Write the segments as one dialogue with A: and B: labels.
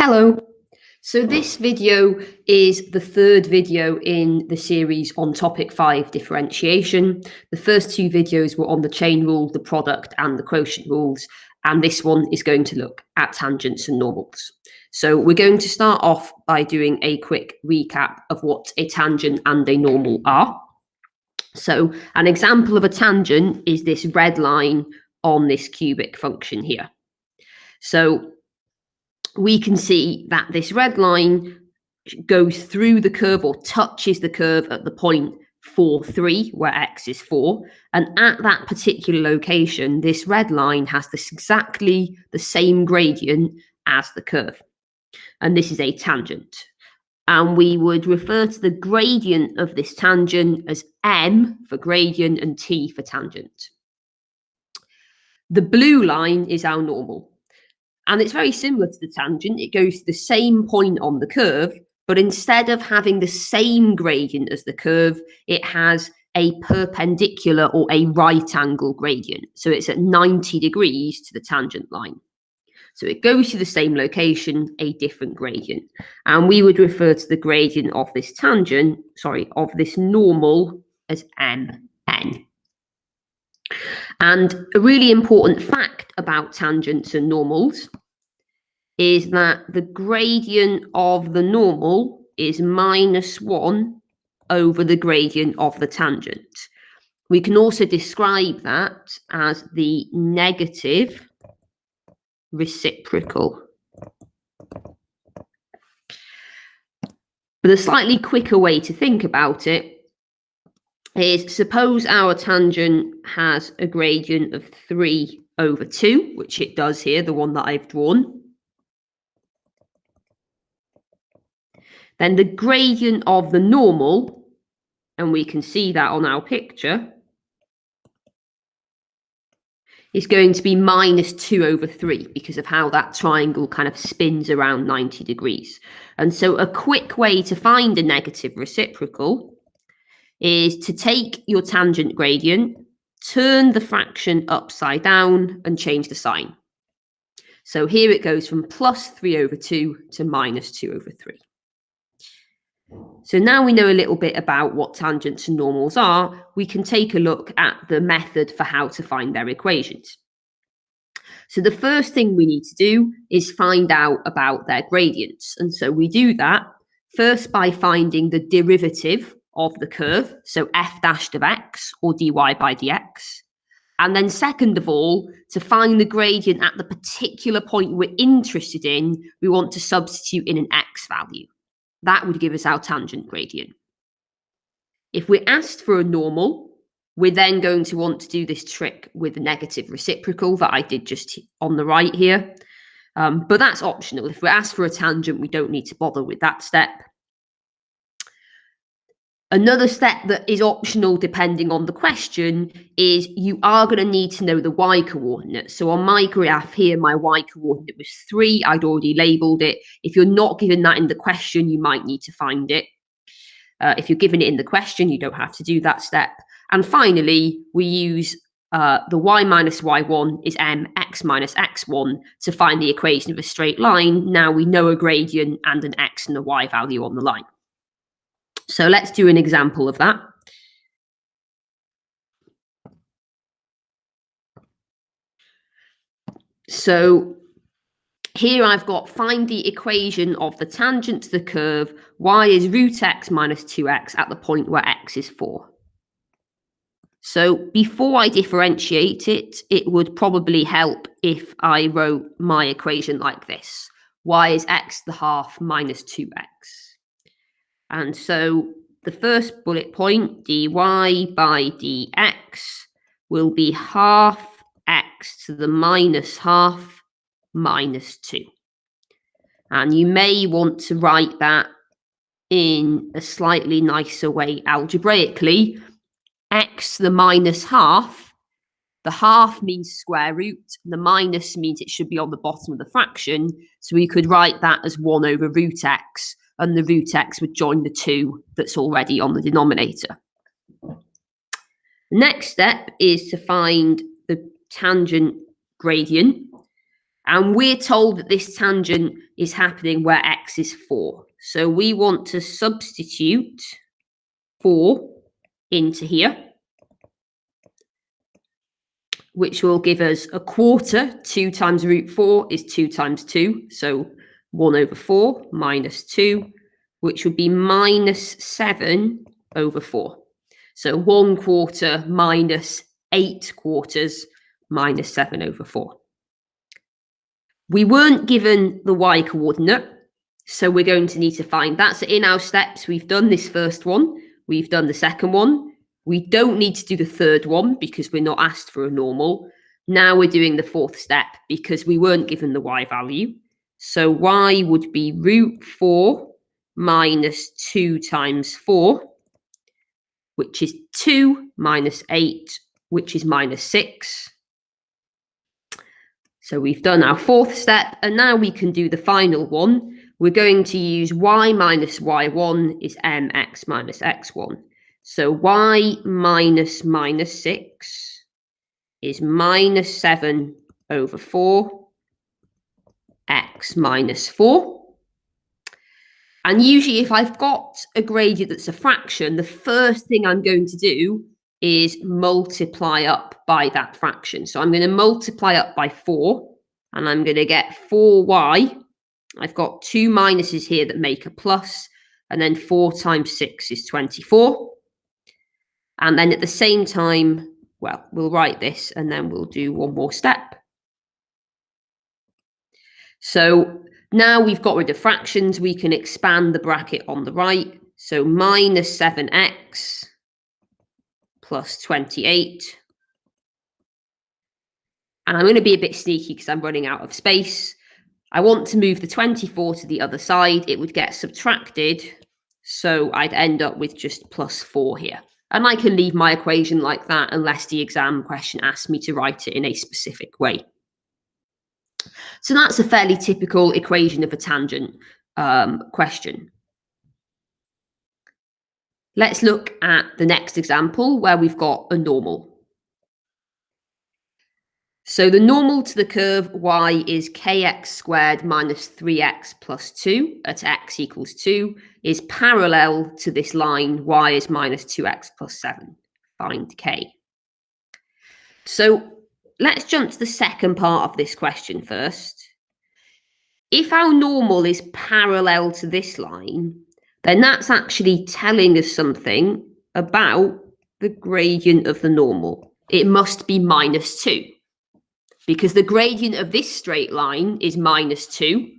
A: Hello. So this video is the third video in the series on topic 5, differentiation. The first two videos were on the chain rule, the product and the quotient rules, and this one is going to look at tangents and normals. So we're going to start off by doing a quick recap of what a tangent and a normal are. So an example of a tangent is this red line on this cubic function here. So we can see that this red line goes through the curve or touches the curve at the point 4, 3, where x is 4. And at that particular location, this red line has exactly the same gradient as the curve. And this is a tangent. And we would refer to the gradient of this tangent as m for gradient and t for tangent. The blue line is our normal. And it's very similar to the tangent. It goes to the same point on the curve, but instead of having the same gradient as the curve, it has a perpendicular or a right angle gradient. So it's at 90 degrees to the tangent line. So it goes to the same location, a different gradient. And we would refer to the gradient of this of this normal as mn. And a really important fact about tangents and normals is that the gradient of the normal is -1 over the gradient of the tangent. We can also describe that as the negative reciprocal. But a slightly quicker way to think about it is, suppose our tangent has a gradient of 3/2, which it does here, the one that I've drawn. Then the gradient of the normal, and we can see that on our picture, is going to be -2/3 because of how that triangle kind of spins around 90 degrees. And so a quick way to find a negative reciprocal is to take your tangent gradient, turn the fraction upside down and change the sign. So here it goes from +3/2 to -2/3. So now we know a little bit about what tangents and normals are, we can take a look at the method for how to find their equations. So the first thing we need to do is find out about their gradients. And so we do that first by finding the derivative of the curve, so f dashed of x or dy by dx. And then second of all, to find the gradient at the particular point we're interested in, we want to substitute in an x value. That would give us our tangent gradient. If we're asked for a normal, we're then going to want to do this trick with the negative reciprocal that I did just on the right here. But that's optional. If we're asked for a tangent, we don't need to bother with that step. Another step that is optional depending on the question is you are going to need to know the y coordinate. So on my graph here, my y coordinate was 3. I'd already labelled it. If you're not given that in the question, you might need to find it. If you're given it in the question, you don't have to do that step. And finally, we use the y minus y1 is m, x minus x1 to find the equation of a straight line. Now we know a gradient and an x and a y value on the line. So let's do an example of that. So here I've got find the equation of the tangent to the curve. Y is √x minus 2x at the point where x is 4. So before I differentiate it, it would probably help if I wrote my equation like this. Y is x to the half minus 2x. And so the first bullet point, dy by dx, will be half x to the minus half minus 2. And you may want to write that in a slightly nicer way algebraically. X to the minus half, the half means square root, the minus means it should be on the bottom of the fraction. So we could write that as 1/√x. And the √x would join the 2 that's already on the denominator. The next step is to find the tangent gradient. And we're told that this tangent is happening where x is 4. So we want to substitute 4 into here, which will give us a quarter. 2 times root 4 is 2 times 2. So 1 over 4 minus 2, which would be minus 7 over 4. So 1 quarter minus 8 quarters minus 7 over 4. We weren't given the y coordinate, so we're going to need to find that. So in our steps, we've done this first one, we've done the second one. We don't need to do the third one because we're not asked for a normal. Now we're doing the fourth step because we weren't given the y value. So y would be root 4 minus 2 times 4, which is 2 minus 8, which is minus 6. So we've done our fourth step, and now we can do the final one. We're going to use y minus y1 is mx minus x1. So y minus minus 6 is minus 7 over 4, x minus 4. And usually if I've got a gradient that's a fraction, the first thing I'm going to do is multiply up by that fraction. So I'm going to multiply up by 4, and I'm going to get 4y. I've got 2 minuses here that make a plus, and then 4 times 6 is 24. And then at the same time, well, we'll write this, and then we'll do one more step. So now we've got rid of fractions, we can expand the bracket on the right. So minus 7x plus 28. And I'm going to be a bit sneaky because I'm running out of space. I want to move the 24 to the other side. It would get subtracted. So I'd end up with just plus 4 here. And I can leave my equation like that unless the exam question asks me to write it in a specific way. So that's a fairly typical equation of a tangent question. Let's look at the next example where we've got a normal. So the normal to the curve y is kx squared minus 3x plus 2 at x equals 2 is parallel to this line y is minus 2x plus 7. Find k. So let's jump to the second part of this question first. If our normal is parallel to this line, then that's actually telling us something about the gradient of the normal. It must be minus 2, because the gradient of this straight line is minus 2.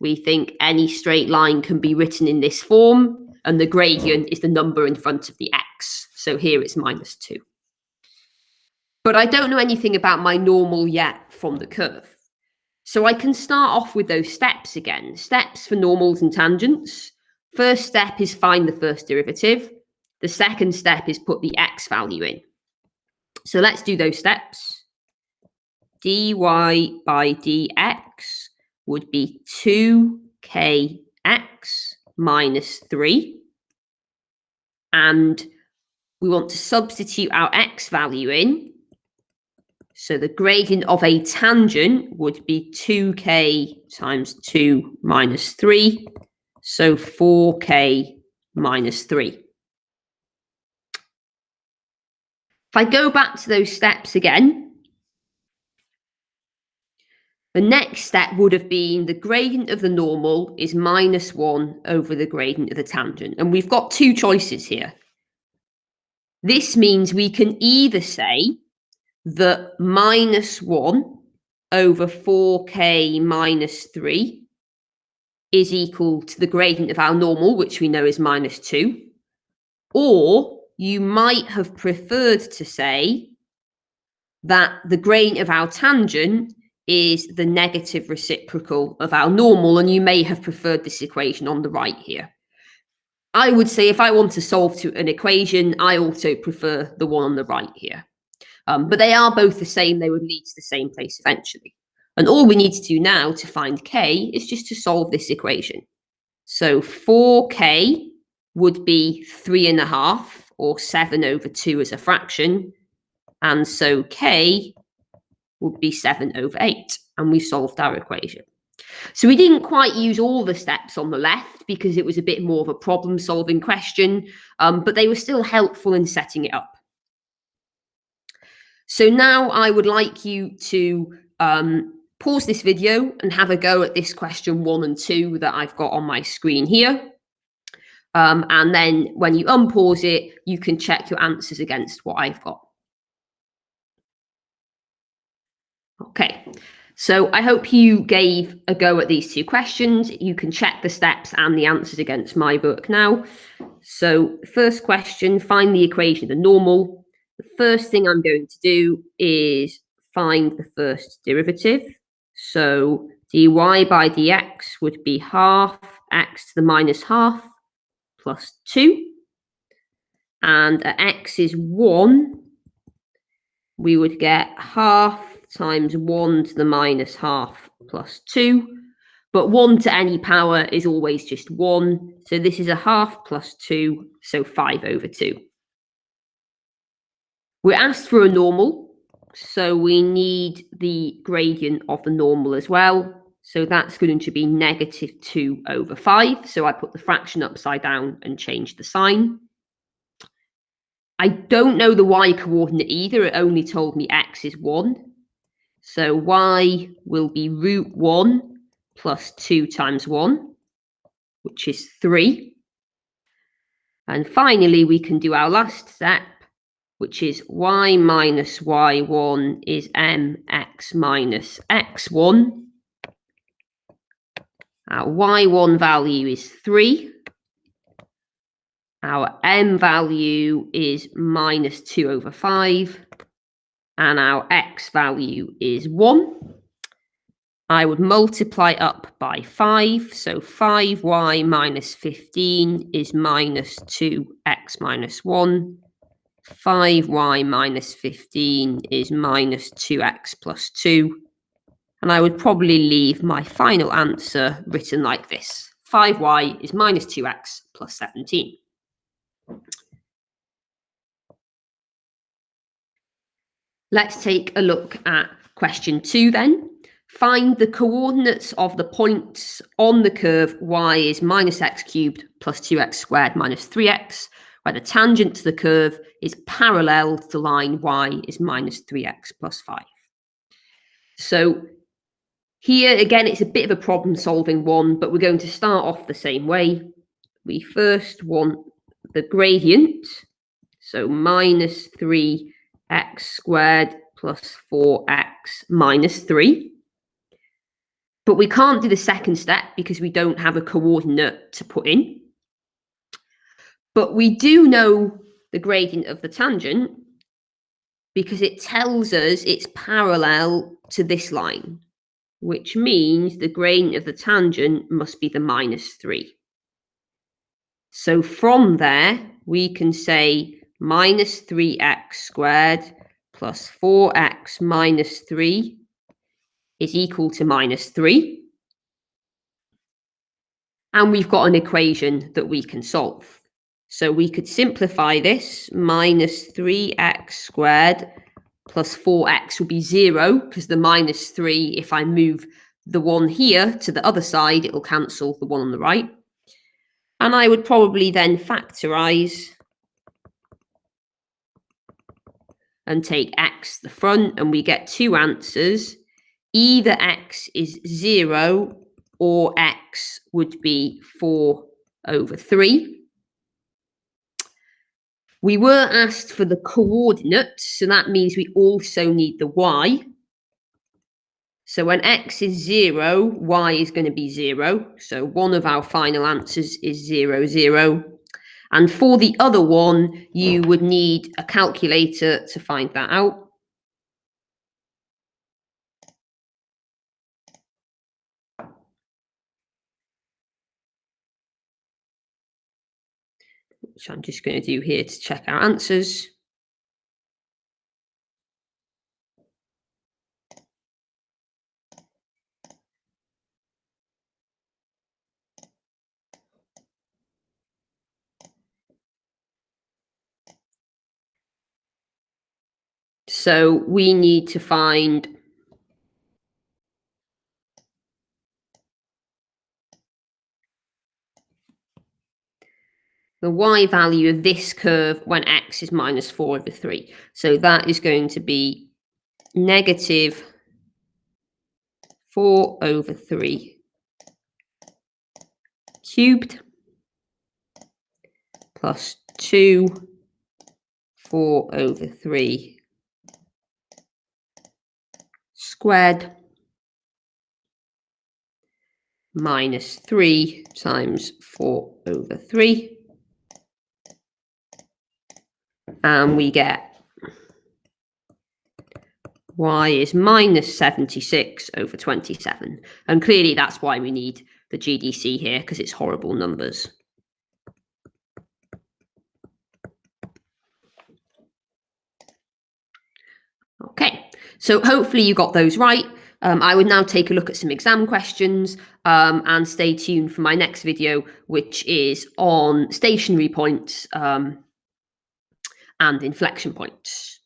A: We think any straight line can be written in this form, and the gradient is the number in front of the x. So here it's minus 2. But I don't know anything about my normal yet from the curve. So I can start off with those steps again. Steps for normals and tangents. First step is find the first derivative. The second step is put the x value in. So let's do those steps. dy by dx would be 2kx minus 3. And we want to substitute our x value in. So the gradient of a tangent would be 2k times 2 minus 3. So 4k minus 3. If I go back to those steps again, the next step would have been the gradient of the normal is minus 1 over the gradient of the tangent. And we've got two choices here. This means we can either say that minus 1 over 4k minus 3 is equal to the gradient of our normal, which we know is minus 2. Or you might have preferred to say that the gradient of our tangent is the negative reciprocal of our normal, and you may have preferred this equation on the right here. I would say if I want to solve to an equation, I also prefer the one on the right here. But they are both the same. They would lead to the same place eventually. And all we need to do now to find k is just to solve this equation. So 4k would be 3.5, or 7 over 2 as a fraction. And so k would be 7 over 8, and we solved our equation. So we didn't quite use all the steps on the left because it was a bit more of a problem-solving question, but they were still helpful in setting it up. So now I would like you to pause this video and have a go at this question 1 and 2 that I've got on my screen here. And then when you unpause it, you can check your answers against what I've got. Okay, so I hope you gave a go at these 2 questions. You can check the steps and the answers against my work now. So first question, find the equation of the normal. The first thing I'm going to do is find the first derivative. So dy by dx would be half x to the minus half plus 2. And at x is 1, we would get half times 1 to the minus half plus 2. But 1 to any power is always just 1. So this is a half plus 2, so 5 over 2. We're asked for a normal, so we need the gradient of the normal as well. So that's going to be negative 2 over 5. So I put the fraction upside down and change the sign. I don't know the y coordinate either. It only told me x is 1. So y will be root 1 plus 2 times 1, which is 3. And finally, we can do our last step, which is y minus y1 is mx minus x1. Our y1 value is 3. Our m value is minus 2 over 5. And our x value is 1. I would multiply up by 5. So 5y minus 15 is minus 2x minus 1. 5y minus 15 is minus 2x plus 2. And I would probably leave my final answer written like this. 5y is minus 2x plus 17. Let's take a look at question 2 then. Find the coordinates of the points on the curve y is minus x cubed plus 2x squared minus 3x, where the tangent to the curve is parallel to the line y is minus 3x plus 5. So here, again, it's a bit of a problem-solving one, but we're going to start off the same way. We first want the gradient, so minus 3x squared plus 4x minus 3. But we can't do the second step because we don't have a coordinate to put in. But we do know the gradient of the tangent because it tells us it's parallel to this line, which means the gradient of the tangent must be the minus 3. So from there, we can say minus 3x squared plus 4x minus 3 is equal to minus 3. And we've got an equation that we can solve. So we could simplify this. Minus 3x squared plus 4x will be 0, because the minus 3, if I move the 1 here to the other side, it will cancel the 1 on the right. And I would probably then factorize and take x to the front, and we get 2 answers. Either x is 0 or x would be 4 over 3. We were asked for the coordinates, so that means we also need the y. So when x is 0, y is going to be 0. So one of our final answers is 0, 0. And for the other one, you would need a calculator to find that out. Which I'm just going to do here to check our answers. So we need to find the y value of this curve when x is minus 4 over 3. So that is going to be negative 4 over 3 cubed plus 2 4 over 3 squared minus 3 times 4 over 3. And we get y is minus 76 over 27. And clearly that's why we need the GDC here, because it's horrible numbers. Okay, so hopefully you got those right. I would now take a look at some exam questions and stay tuned for my next video, which is on stationary points and inflection points.